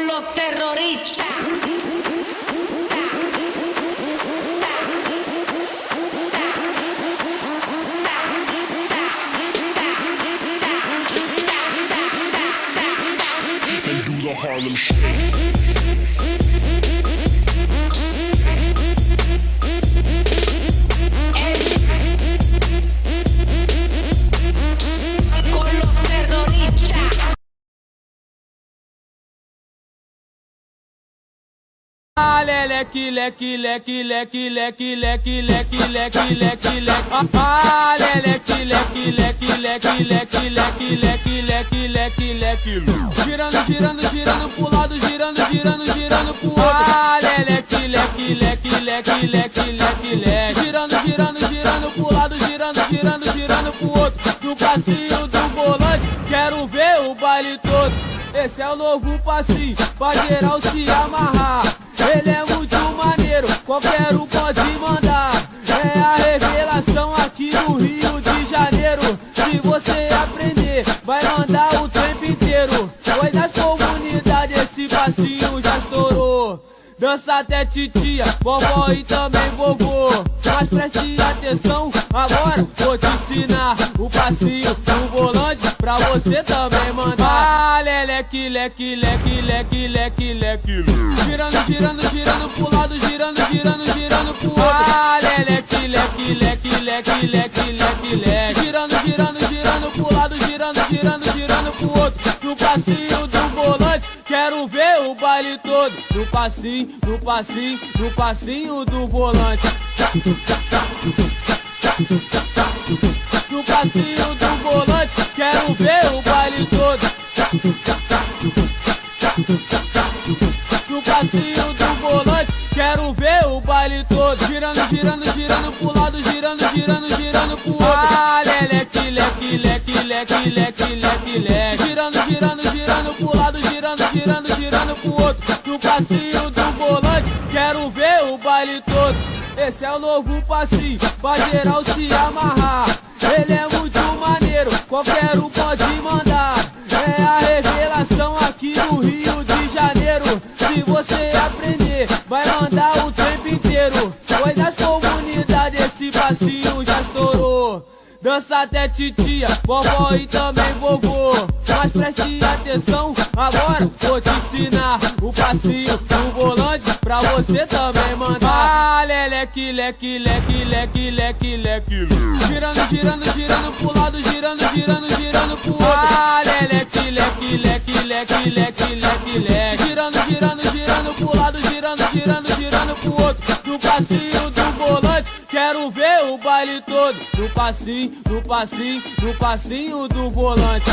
con los terroristas. And do the Harlem Shake. Leque, leque, leque, leque, leque, leque, leque, leque, leque, leque. Ah, leque, leque, leque, leque, leque, leque, leque, leque, leque, leque. Girando, girando, girando pro lado, girando, girando, girando pro outro. Ah, leque, leque, leque, leque, leque, leque, leque. Girando, girando, girando pro lado, girando, girando, girando pro outro. No passinho do volante, quero ver o baile todo. Esse é o novo passinho, pra geral se amarrar. Ele é muito maneiro, qualquer um pode mandar. É a revelação aqui no Rio de Janeiro. Se você aprender, vai mandar o tempo inteiro. Pois nas comunidades esse passinho já estourou. Dança até titia, vovó e também vovô. Mas preste atenção, agora vou te ensinar o passinho do volante pra você também mandar. Ah, leque, leque, leque, leque, leque, leque. Girando, girando, girando pro lado, girando, girando, girando pro outro. Ah, leque, leque, leque, leque, leque, leque, leque. Girando, girando, girando pro lado, girando, girando, girando pro outro. No passinho do volante, quero ver o baile todo. No passinho, no passinho, no passinho do volante. No passinho do volante, quero ver o baile todo. No passinho do volante, quero ver o baile todo. Girando, girando, girando pro lado, girando, girando, girando pro outro. Ah, leque, leque, leque, leque, leque, leque, leque. Girando, girando, girando pro lado, girando, girando, girando pro outro. No passinho do volante, quero ver o baile todo. Esse é o novo passinho, pra geral se amarrar. Ele é muito maneiro, qualquer um pode mandar. É a revelação aqui no Rio de Janeiro. Se você aprender, vai mandar o tempo inteiro. Pois nas comunidades esse passinho já estourou. Dança até titia, vovó e também vovô. Mas preste atenção, agora vou te ensinar o passinho do volante pra você também mandar. Ah, leque, leque, leque, leque, leque, leque. Girando, girando, girando pro lado, girando, girando, girando pro outro. Ah, leque, leque, leque, leque, leque, leque, leque. Girando, girando, girando pro lado, girando, girando, girando pro outro. No passinho do volante, quero ver o baile todo. No passinho, no passinho, no passinho do volante.